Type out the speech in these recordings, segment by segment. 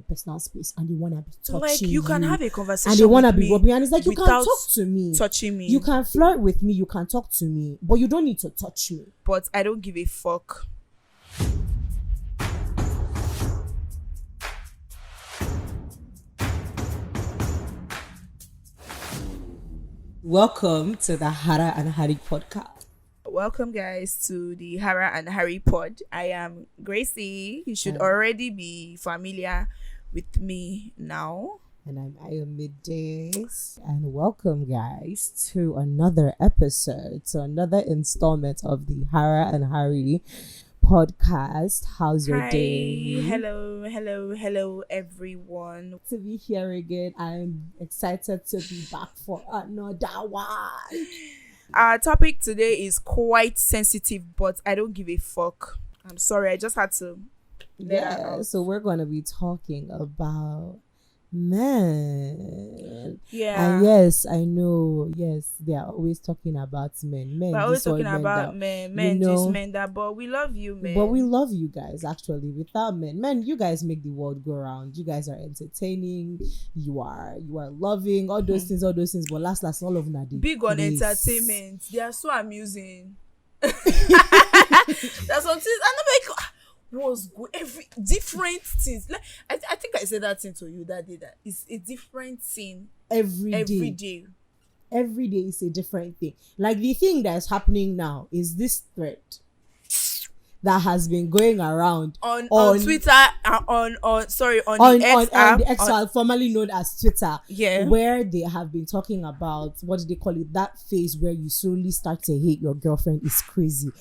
personal space and they want to be touching Like, you can have a conversation and they want to with be me rubbing, and it's like, you can without talk to me, touching me. you can flirt with me, you can talk to me, but you don't need to touch me. But I don't give a fuck. Welcome to the Chara and Chari podcast. Welcome, guys, to the Chara and Chari pod. I am Gracie. You should already be familiar with me now. And I'm Middays. And welcome, guys, to another episode, to another installment of the Chara and Chari podcast. How's your day? Hello, everyone. To be here again. I'm excited to be back for another one. Our topic today is quite sensitive, but I don't give a fuck. I'm sorry, I just had to. So we're going to be talking about men. Yeah. And yes, I know. Yes, they are always talking about men. We're always talking about men, this, men, that. But we love you, men. But we love you guys, actually. Without men, you guys make the world go round. You guys are entertaining. You are loving. All those things. But last, all of them big on entertainment. They are so amusing. That's some things. And I'm like, was good. Every different things. Like I think I said that thing to you that day. That it's a different thing every day. Every day is a different thing. Like the thing that's happening now is this thread that has been going around on Twitter, on the X, formerly known as Twitter. Yeah, where they have been talking about, what do they call it? That phase where you slowly start to hate your girlfriend is crazy,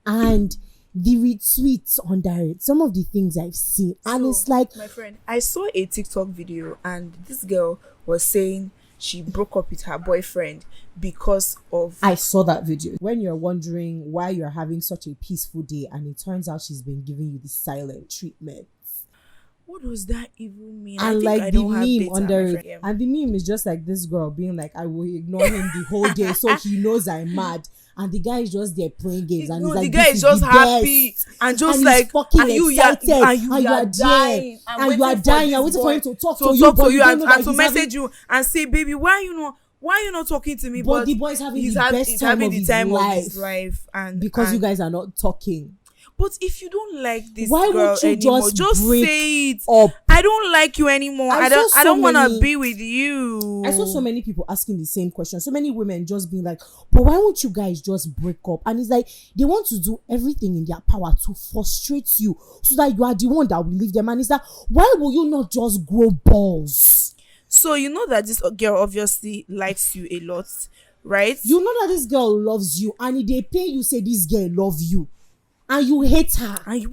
and the retweets under it, some of the things I've seen, and it's like, my friend, I saw a TikTok video and this girl was saying she broke up with her boyfriend because of... I saw that video. When you're wondering why you're having such a peaceful day and it turns out she's been giving you the silent treatment. What does that even mean? And like the meme under it, and the meme is just like this girl being like, I will ignore him the whole day so he knows I'm mad. And the guy is just there playing games, and he's like, the guy is just happy and just and like, fucking and you excited, and you are dying, and you are dying. You're waiting for him to talk to you, and to message you and say, baby, why you not talking to me? But the boy's having the best time of his life, and because you guys are not talking. But if you don't like this why girl won't you anymore, just say it. Up. I don't like you anymore. I don't want to be with you. I saw so many people asking the same question. So many women just being like, but why won't you guys just break up? And it's like, they want to do everything in their power to frustrate you so that you are the one that will leave them. And it's like, why will you not just grow balls? So you know that this girl obviously likes you a lot, right? You know that this girl loves you, and if they pay you, say this girl love you, and you hate her, and you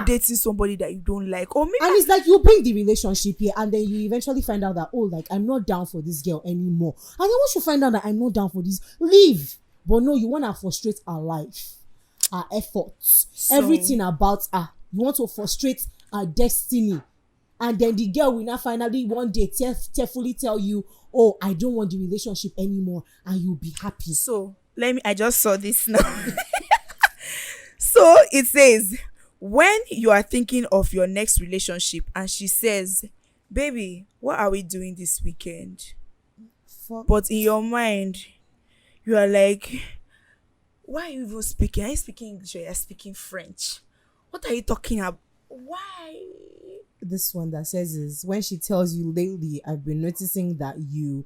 dating somebody that you don't like, or maybe, and it's like you bring the relationship here, and then you eventually find out that, oh, like, I'm not down for this girl anymore, and then once you find out that I'm not down for this, leave. But no, you want to frustrate our life, our efforts, everything about her. You want to frustrate our destiny, and then the girl will now finally one day tearfully tell you, oh, I don't want the relationship anymore, and you'll be happy. So I just saw this now. So it says, when you are thinking of your next relationship and she says, baby, what are we doing this weekend? But in your mind, you are like, why are you even speaking? Are you speaking English or are you speaking French? What are you talking about? Why? This one that says is, when she tells you, lately, I've been noticing that you,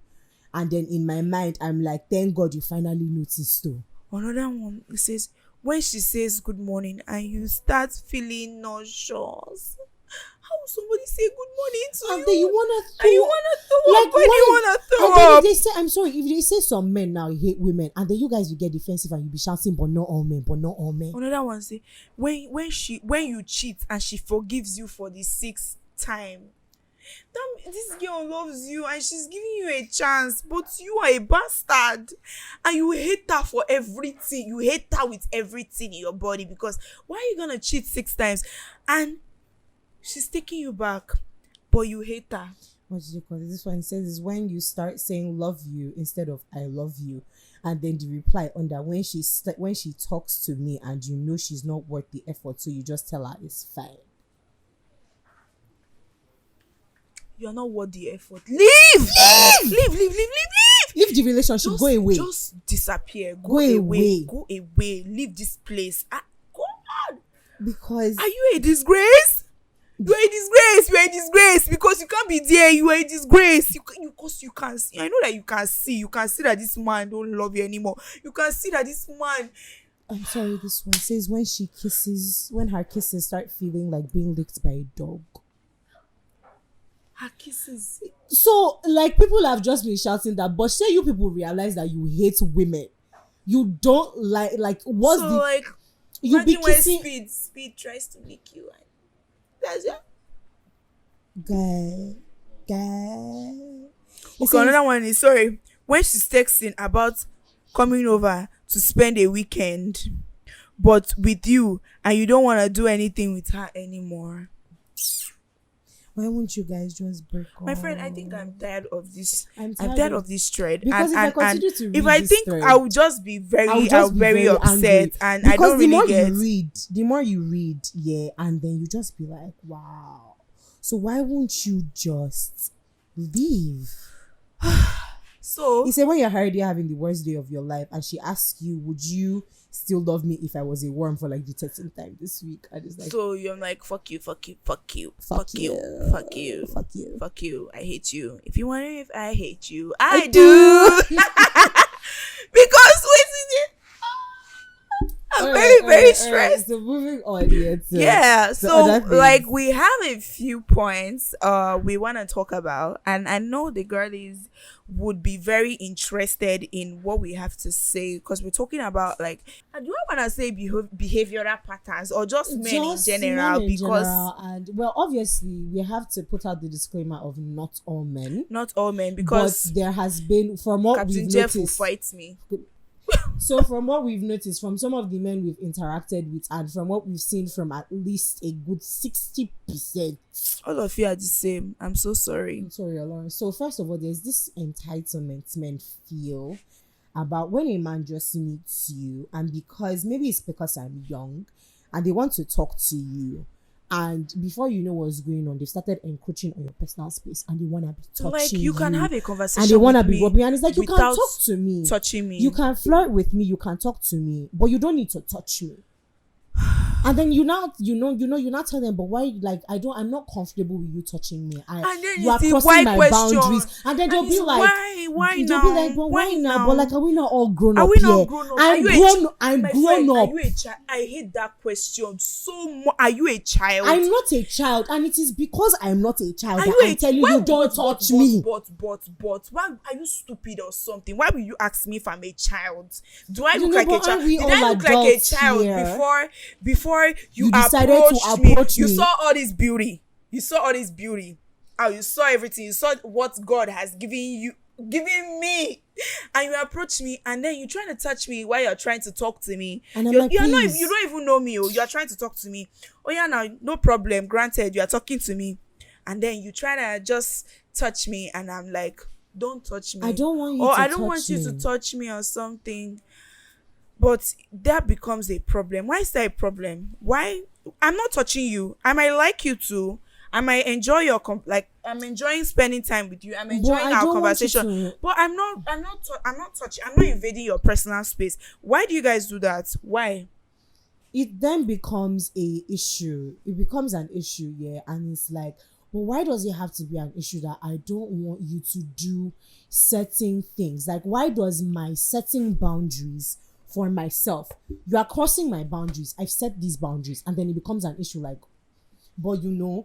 and then in my mind, I'm like, thank God you finally noticed too. Another one, it says, when she says good morning and you start feeling nauseous. How will somebody say good morning to you? And then you want to throw up. Why do you want to throw up? If they say, I'm sorry, if they say some men now hate women, and then you guys will get defensive and you'll be shouting, but not all men. Another one say, when you cheat and she forgives you for the 6th time, this girl loves you and she's giving you a chance, but you are a bastard and you hate her for everything. You hate her with everything in your body, because why are you gonna cheat 6 times and she's taking you back, but you hate her? What did you call it? This one says is, when you start saying love you instead of I love you, and then the reply under, when she talks to me and you know she's not worth the effort, so you just tell her it's fine. you're not worth the effort. Leave the relationship. Go away. Just disappear. Go away. Leave this place. God. Because are you a disgrace? You are a disgrace because you can't be there. You are a disgrace. Because you can see. I know that you can see. You can see that this man don't love you anymore. You can see that this man. I'm sorry. This one says when her kisses start feeling like being licked by a dog. Her kisses. So, like, people have just been shouting that, but say you people realize that you hate women. You don't like what's so the like you be kissing speed tries to lick you and that's it. Guy. Okay, another one is sorry. When she's texting about coming over to spend a weekend, but with you, and you don't want to do anything with her anymore. Why won't you guys just break up? My friend, I think I'm tired of this. I'm tired tired of this thread. Because if I continue to read if I this think thread, I would just be very upset, angry. and because I don't really get. The more you read, yeah, and then you just be like, wow. So why won't you just leave? So he said, when you're already having the worst day of your life, and she asks you, would you still love me if I was a worm for like the 13th time this week? And it's like, so you're like, fuck you, I hate you. If you wonder if I hate you, I do. Because I'm very stressed. So moving on, so like we have a few points we want to talk about, and I know the girlies would be very interested in what we have to say, because we're talking about like, do I want to say behavioral patterns or just men in general? And well, obviously we have to put out the disclaimer of not all men, because but there has been, from what Captain we've Jeff noticed, will fight me. So from what we've noticed from some of the men we've interacted with, and from what we've seen from at least a good 60%, all of you are the same. I'm so sorry. I'm sorry, Lauren. So first of all, there's this entitlement men feel about when a man just meets you, and because I'm young and they want to talk to you, and before you know what's going on, they started encroaching on your personal space, and they want to be touching like you can have a conversation and they want to with be me rubbing, and it's like, you can talk to me, touching me, you can flirt with me, you can talk to me, but you don't need to touch me. And then you're not telling them, but why? Like, I'm not comfortable with you touching me. You are crossing my boundaries. And then they'll be like, why now? They'll be like, but why now? But like, are we not all grown up? I'm grown up. Are you a child? I hate that question so much. Are you a child? I'm not a child, and it is because I'm not a child that I'm telling you, don't touch me. But why are you stupid or something? Why will you ask me if I'm a child? Do I look like a child? Did I look like a child before you decided to approach me? You saw all this beauty. Oh, you saw everything. You saw what God has given me, and you approach me, and then you're trying to touch me while you're trying to talk to me. And I'm like, you don't even know me. You're trying to talk to me. Oh yeah, now no problem. Granted, you are talking to me, and then you try to just touch me, and I'm like, don't touch me. I don't want you or to I don't touch want you me. to touch me or something. But that becomes a problem. Why is that a problem? Why? I'm not touching you. I might like you too. I might enjoy your I'm enjoying spending time with you. I'm enjoying our conversation. But I'm not touching. I'm not invading your personal space. Why do you guys do that? Why? It then becomes a issue. It becomes an issue, yeah. And it's like, but why does it have to be an issue that I don't want you to do certain things? Like, why does my setting boundaries for myself, you are crossing my boundaries, I've set these boundaries, and then it becomes an issue like, but you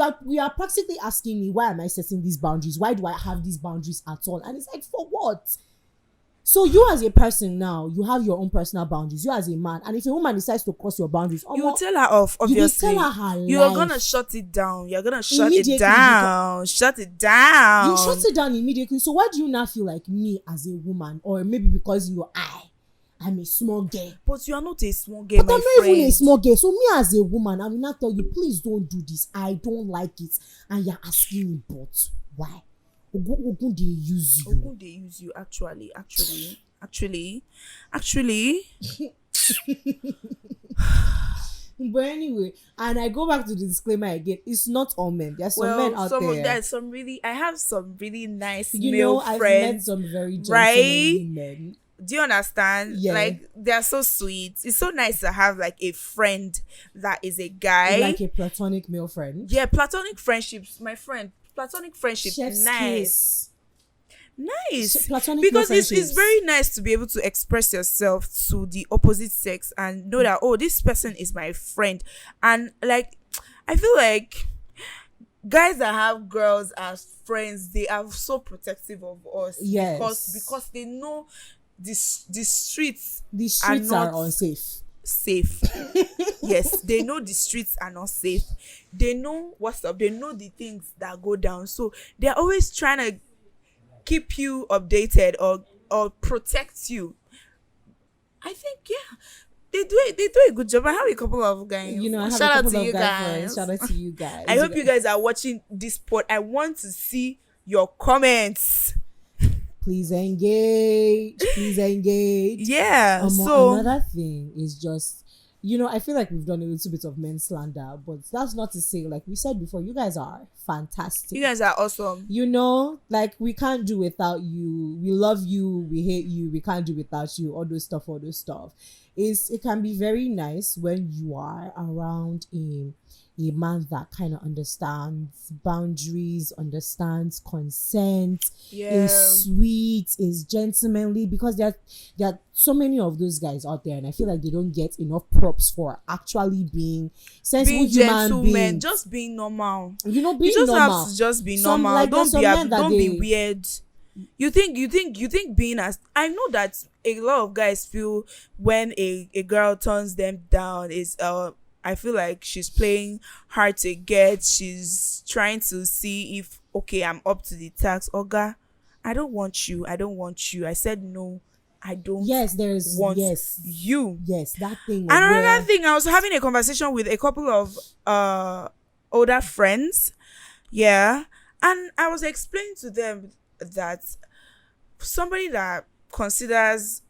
are practically asking me, why am I setting these boundaries? Why do I have these boundaries at all? And it's like, for what? So you as a person now, you have your own personal boundaries, you as a man, and if a woman decides to cross your boundaries, you will tell her off, obviously. You will tell her you are gonna shut it down. You're gonna shut it down. Shut it down. You shut it down immediately. So why do you not feel like me as a woman, or maybe because I'm a small girl? But you are not a small girl, but I'm not even a small girl. So me as a woman, I will not tell you, please don't do this, I don't like it, and you're asking me, but why? Ogun they use you. Ogun they use you. Actually. But anyway, and I go back to the disclaimer again. It's not all men. There's some men out there. There's some really. I have some really nice You male know, I've met friends. some very Right? gentlemanly men. Do you understand? Yeah. Like they're so sweet. It's so nice to have like a friend that is a guy. Like a platonic male friend. Yeah, platonic friendships. My friend, platonic friendship. Chef's Nice. kiss. Nice. Platonic Because male it's friendships. very nice to be able to express yourself to the opposite sex and know that, oh, this person is my friend. And like I feel like guys that have girls as friends, they are so protective of us. Yes. Because they know the streets The streets are not unsafe. safe. Yes, they know the streets are not safe. They know what's up. They know the things that go down. So they're always trying to keep you updated or protect you. I think they do a good job. I have a couple of guys. You know, I have Shout a out couple to of you guy friends. guys. Shout out to you guys. I hope you guys are watching this pod. I want to see your comments. Please engage. Please engage. Yeah. So another thing is just, you know, I feel like we've done a little bit of men slander, but that's not to say, like we said before, you guys are fantastic. You guys are awesome. You know, like we can't do without you. We love you. We hate you. We can't do without you. All those stuff. It can be very nice when you are around a man that kind of understands boundaries, understands consent, is sweet, is gentlemanly, because there are so many of those guys out there, and I feel like they don't get enough props for actually being sensible human beings. Just being normal. You know, being You just normal. have to just be Some, normal. like, there's some men that Don't be they- weird. You think being as, I know that a lot of guys feel when a girl turns them down is I feel like she's playing hard to get. She's trying to see if, okay, I'm up to the task. Oga, I don't want you. I said no. I don't. Yes, there's want yes, you. yes, that thing. And another where- thing, I was having a conversation with a couple of older friends. Yeah. And I was explaining to them that somebody that considers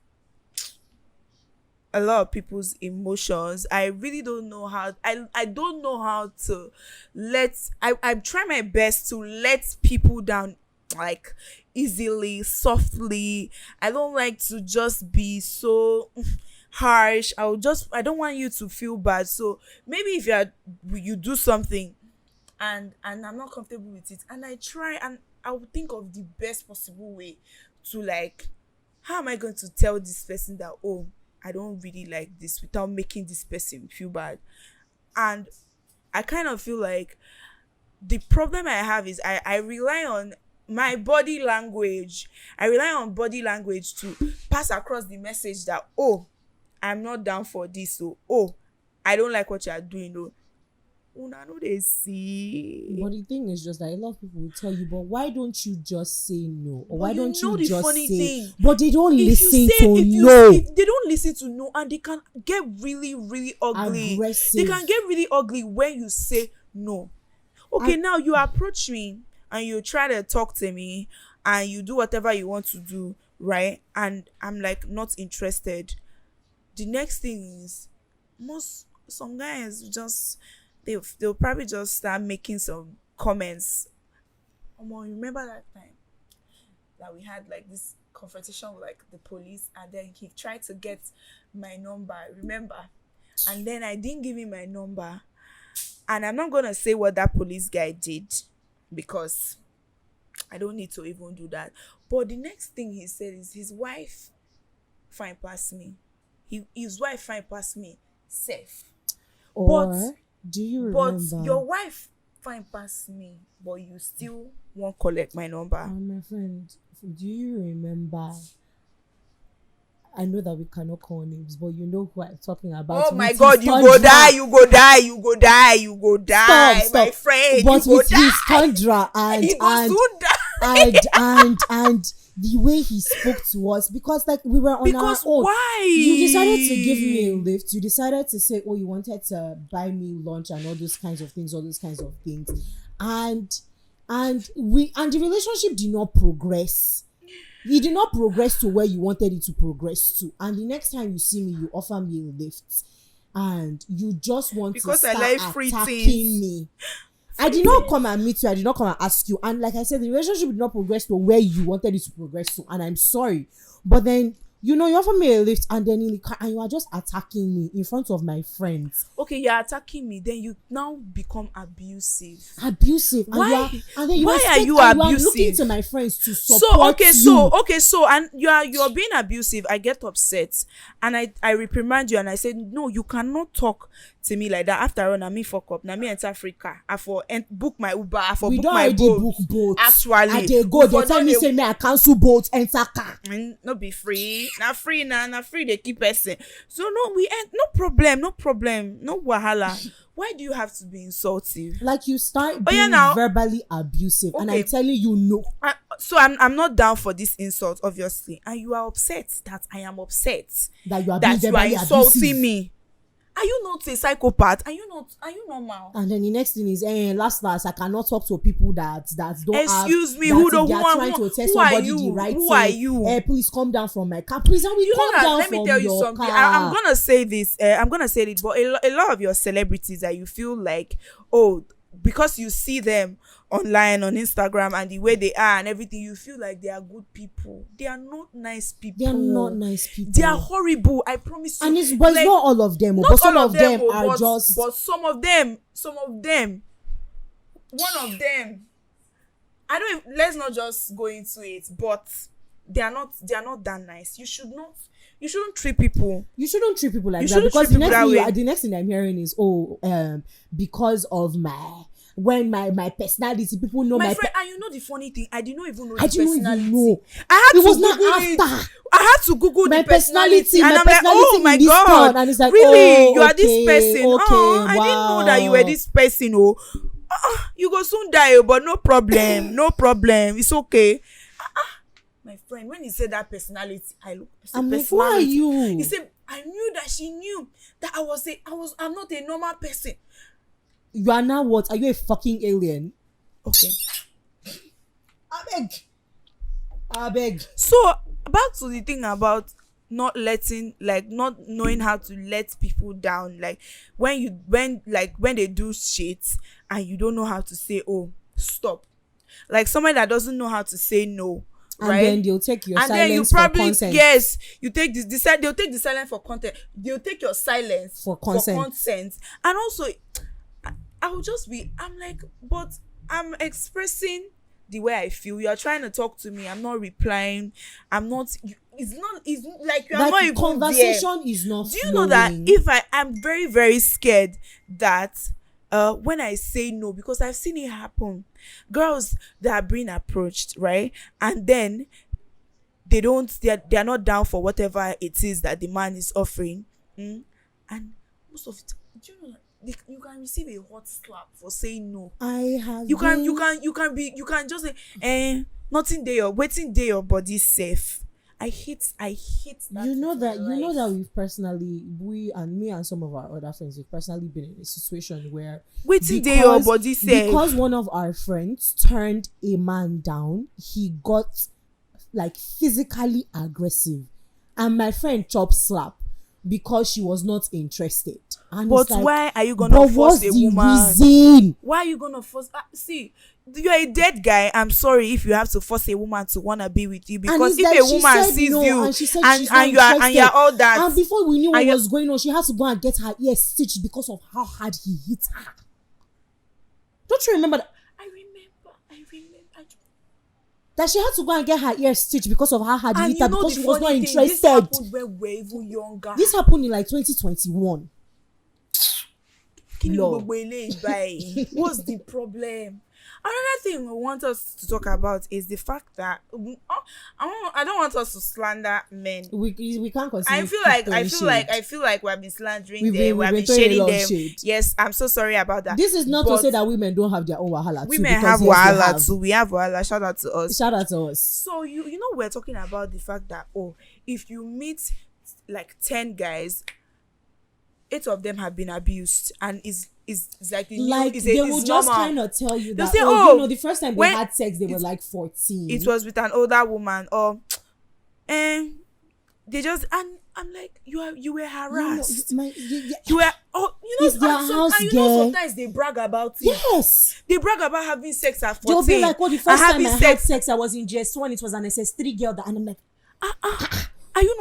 a lot of people's emotions, I really don't know how, I don't know how to I'm trying my best to let people down, like, easily, softly. I don't like to just be so harsh. I don't want you to feel bad. So maybe if you do something and I'm not comfortable with it, and I try, and I will think of the best possible way to, like, how am I going to tell this person that, oh, I don't really like this, without making this person feel bad. And I kind of feel like the problem I have is I rely on my body language. I rely on body language to pass across the message that, oh, I'm not down for this. So, oh, I don't like what you are doing. Oh, I know they see. But the thing is just that a lot of people will tell you, but why don't you just say no? Or But why you don't know you the just funny say? thing, But they don't if listen you say, to if no. they don't listen to no, and they can get really, really ugly. Aggressive. They can get really ugly when you say no. Okay, now you approach me and you try to talk to me and you do whatever you want to do, right? And I'm like not interested. The next thing is, some guys just they'll probably just start making some comments. Remember that time that we had like this confrontation with like the police, and then he tried to get my number, remember? And then I didn't give him my number. And I'm not gonna say what that police guy did, because I don't need to even do that. But the next thing he said is his wife fine past me. His wife fine past me. Safe. Or do you remember? But your wife fine past me, but you still won't collect my number. My friend, do you remember? I know that we cannot call names, but you know who I'm talking about. Oh my God, you go die, you go die, you go die, you go die, Stop. my friend. But you go with die. his Tundra and He go soon die. and the way he spoke to us, because like we were on Because our own. why? You decided to give me a lift. You decided to say, oh, you wanted to buy me lunch and all those kinds of things, and the relationship did not progress. It did not progress to where you wanted it to progress to. And the next time you see me, you offer me a lift. and you just want Because to I start like free attacking things. me. I did not come and meet you. I did not come and ask you. And like I said, the relationship did not progress to where you wanted it to progress to. And I'm sorry. But then, you offer me a lift and then in the car and you are just attacking me in front of my friends. Okay, you're attacking me. Then you now become abusive. Abusive. Why? And then you Why are you You are abusive? looking to my friends to support you. So, and you're being abusive. I get upset, and I reprimand you, and I said, no, you cannot talk to me like that. After all, na me fuck up. Na me enter Africa. I for book my Uber. I for book my boat. Book boats. Actually, and they go. They tell me say me I cancel boats, enter car. No be free. Na free na free. They keep person. So no, we end. No problem. No wahala. Why do you have to be insultive? Like you start being verbally abusive, and I'm telling you no. So I'm not down for this insult, obviously, and you are upset that I am upset that you are being verbally insulting abusive. me. Are you not a psychopath? Are you normal? And then the next thing is, last I cannot talk to people that don't excuse have, me, who are trying to tell somebody the right who thing. Are you? Please come down from my car. Please, come down let me from tell you your something. car. I'm gonna say this. But a lot of your celebrities that you feel like, because you see them online on Instagram and the way they are and everything, you feel like they are good people. They are not nice people. They are not nice people. They are horrible. I promise you. And it's not all of them. But some of them are just. But some of them. One of them. Let's not just go into it. But they are not that nice. You shouldn't treat people. You shouldn't treat people like that, because the next thing I'm hearing is because of my personality, people know my friend. And you know the funny thing, I did not even know I didn't personality. even know. I had it to was Google not it. after. I had to Google my the personality, and I'm like, personality oh my in this god, town. And it's like, really, you are okay, this person. Okay, I didn't know that you were this person. You go soon die, but no problem, it's okay. My friend, when he said that personality, I look. I'm like, who are you? He said, I knew that she knew that I'm not a normal person. You are now what? Are you a fucking alien? Okay. I beg. So back to the thing about not knowing how to let people down. Like when they do shit and you don't know how to say, oh, stop. Like somebody that doesn't know how to say no. And right? then they'll take your and silence then you probably, for consent. Yes, you take they'll take the silence for content. They'll take your silence for consent. And also, I'm like, but I'm expressing the way I feel. You're trying to talk to me. I'm not replying. I'm not. It's like you're not even conversation there. Is not. Do you know that if I'm very, very scared that when I say no, because I've seen it happen, girls that are being approached, right, and then they're not down for whatever it is that the man is offering, and most of it, do you know that you can receive a hot slap for saying no. You can just say nothing there, waiting there, your body safe. I hate that. You know that we've personally, me and some of our other friends, we've personally been in a situation where waiting there your body safe. Because one of our friends turned a man down, he got like physically aggressive, and my friend chopped slap because she was not interested. And but why are you gonna force a woman? Reason? Why are you gonna force? See, you're a dead guy. I'm sorry if you have to force a woman to wanna be with you, because if a woman sees no, you and you're all that, and before we knew what was going on, she had to go and get her ear stitched because of how hard he hit her. Don't you remember that? I remember. That she had to go and get her ear stitched because of how hard he hit her, because she was not interested. This happened when we were even younger. This happened in like 2021. What's the problem? Another thing we want us to talk about is the fact that I don't want us to slander men. We can't continue. I feel like we've been slandering them. We've been shading them. Yes, I'm so sorry about that. This is not to say that women don't have their own wahala too. Women have wahala too. We have wahala. Shout out to us. So you know, we're talking about the fact that if you meet like 10 guys, 8 of them have been abused, and is like they will just normal. kind of tell you that say, the first time they had sex they were like 14. It was with an older woman, or they just, and I'm like, you were harassed. You You were, oh, It's their house, and you girl. know sometimes they brag about it. yes. They brag about having sex at 14. They'll be like, oh, the and first time having I had sex, I was in JS1. It was an SS3 girl. And I'm like, Are you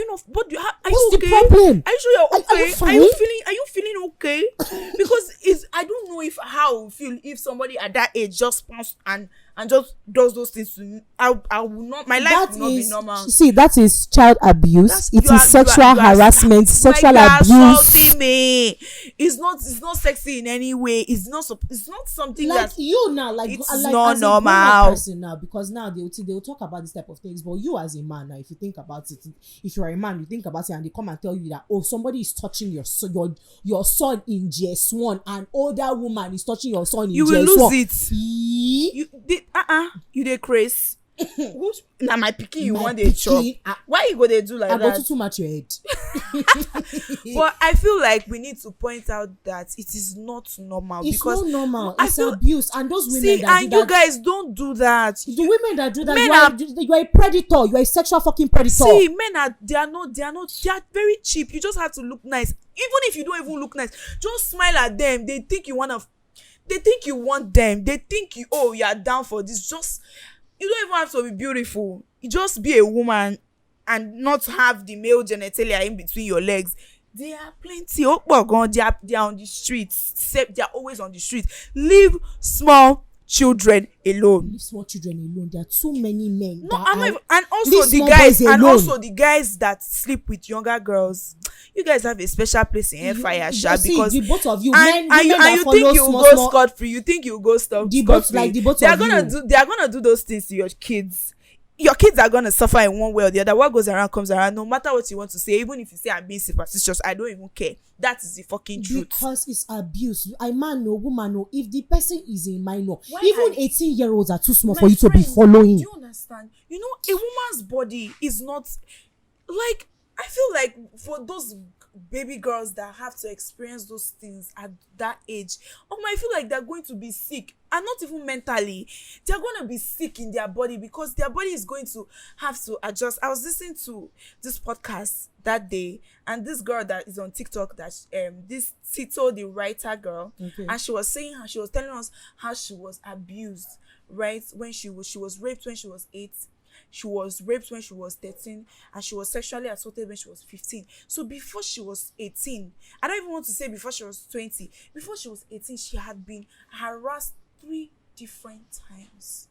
not? What do you? Are what's you the okay? problem? Are you sure you're okay? Are you fine? Are you feeling okay? Because I don't know if how I feel if somebody at that age just pounced and just does those things to me. I will not. My life will not be normal. See, that is child abuse. It You are- is sexual you are- harassment, sexual like, you are abuse. assaulting me. It's not sexy in any way. It's not something Like that you now, like it's like not as a grown-up normal. person now, because now they'll talk about this type of things. But you as a man now, if you think about it, if you're a man, you think about it, and they come and tell you that, oh, somebody is touching your son in JS1, an older woman is touching your son in JS1. You will lose it. You You dey craze. Now my pikin you want dey chop. Why you go dey do like I that? got too much your head. But I feel like we need to point out that it is not normal. It's because not normal. I It's feel, abuse, and those women see, that and do you that, guys don't do that. the women that do that, Men you are a predator. You are a sexual fucking predator. See, men are they are very cheap. You just have to look nice. Even if you don't even look nice, just smile at them. They think you want them. They think you are down for this. Just, you don't even have to be beautiful. You just be a woman and not have the male genitalia in between your legs. There are plenty. They are on the streets. They are always on the streets. Leave small children alone. Leave small children alone. There are too many men. No, that I'm not are, even, and also leave the small guys, boys and alone. also the guys that sleep with younger girls. You guys have a special place in hellfire, Sha, see, because the both of you, and men, you that follow think you will small, go small, scot free. You think you will go scot the both, free. like the both They are of you. they are gonna do those things to your kids. Your kids are gonna suffer in one way or the other. What goes around comes around. No matter what you want to say, even if you say I'm being superstitious, I don't even care. That is the fucking truth. Because it's abuse. A man no, woman no. If the person is a minor, Why even 18-year-olds are too small My for you to be friend, following. Do you understand? You know, a woman's body is not like, I feel like for those baby girls that have to experience those things at that age, I feel like they're going to be sick, and not even mentally. They're going to be sick in their body because their body is going to have to adjust. I was listening to this podcast that day, and this girl that is on TikTok, that this Tito, the writer girl, Okay. and she was telling us how she was abused, right? When she was raped when she was 8. She was raped when she was 13, and she was sexually assaulted when she was 15. So before she was 18, I don't even want to say before she was 20, before she was 18, she had been harassed 3 different times.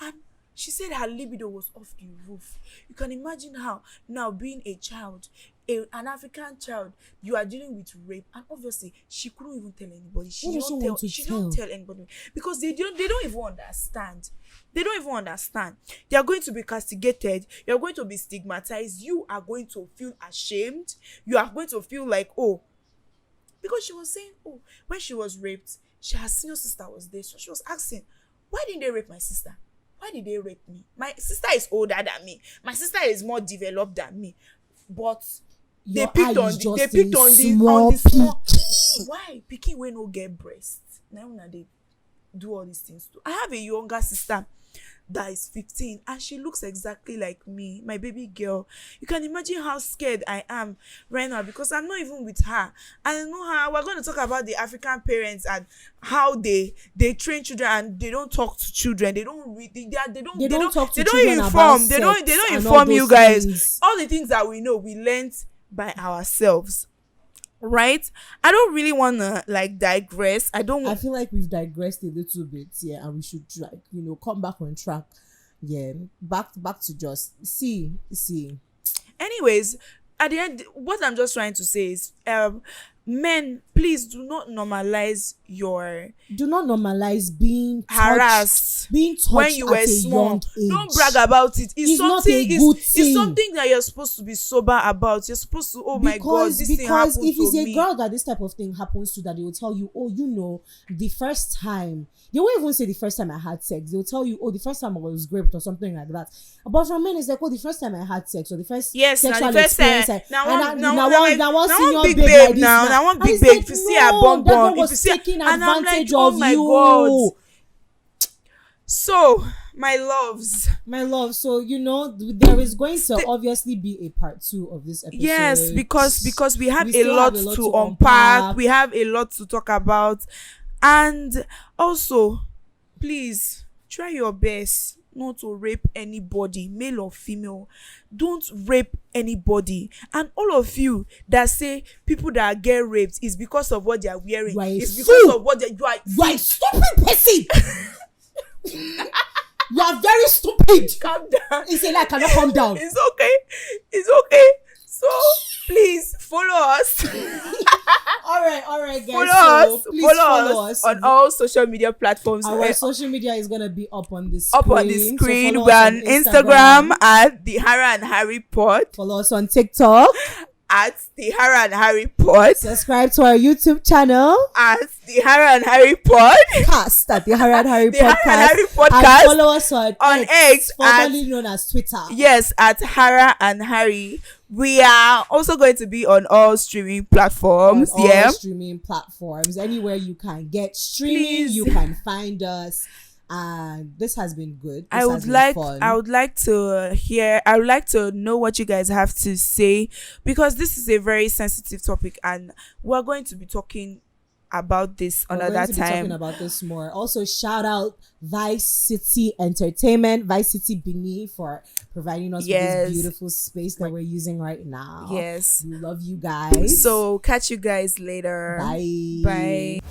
And she said her libido was off the roof. You can imagine how now, being a child, an African child, you are dealing with rape, and obviously she couldn't even tell anybody. She don't tell anybody because they don't even understand. They don't even understand. They are going to be castigated. You are going to be stigmatized. You are going to feel ashamed. You are going to feel like, because she was saying, when she was raped, her senior sister was there. So she was asking, why didn't they rape my sister? Why did they rape me? My sister is older than me. My sister is more developed than me. But they picked on the small. Why? Pikin wey no get breast. Now they do all these things too. I have a younger sister that is 15, and she looks exactly like me, my baby girl. You can imagine how scared I am right now because I'm not even with her. I know how we're going to talk about the African parents and how they train children, and they don't talk to children. They don't read. They don't talk to they don't children inform. about They don't sex and all inform you those guys. things. All the things that we know, we learned by ourselves. Right? I don't really want to digress. I feel like we've digressed a little bit, yeah, and we should come back on track. Yeah, back to just see. Anyways, at the end, what I'm just trying to say is, men, please do not normalize being harassed, being touched when you were at a small. young age. Don't brag about it. It's not a good It's thing. something that you're supposed to be sober about. You're supposed to, my God, this thing happened to me. Because if it's a girl that this type of thing happens to, that they will tell you, the first time, they won't even say the first time I had sex. They'll tell you, the first time I was raped or something like that. But for men, it's like, the first time I had sex, or the first sexual experience. Now one big babe now one big babe. If you see a bum, if you see, taking and I'm like, advantage oh of my you. God. So My loves. My love, so there is going to obviously be a part 2 of this episode. Yes, because we have a still lot, have a lot to to unpack. We have a lot to talk about. And also, please try your best not to rape anybody, male or female. Don't rape anybody. And all of you that say people that get raped is because of what they are wearing. It's because of what you are a stupid person. You are very stupid. Calm down. It's a lie, cannot calm down. It's okay. So please follow us. all right, guys. Follow us on all social media platforms. Our social media is gonna be up on the screen. So we're on Instagram at the Chara and Chari Pod. Follow us on TikTok at the Chara and Chari Pod. Subscribe to our YouTube channel at the Chara and Chari Podcast. At the Chara and Chari The Chara and Chari Podcast. And follow us on X, formerly known as Twitter. Yes, at Chara and Chari. We are also going to be on all streaming platforms. All streaming platforms. Anywhere you can get streaming, Please. You can find us. And this has been good. I would like to know what you guys have to say, because this is a very sensitive topic and we're going to be talking about this another time. Talking about this more. Also, shout out Vice City Entertainment, Vice City Bini, for providing us with this beautiful space that we're using right now. Yes, we love you guys. So catch you guys later. Bye. Bye.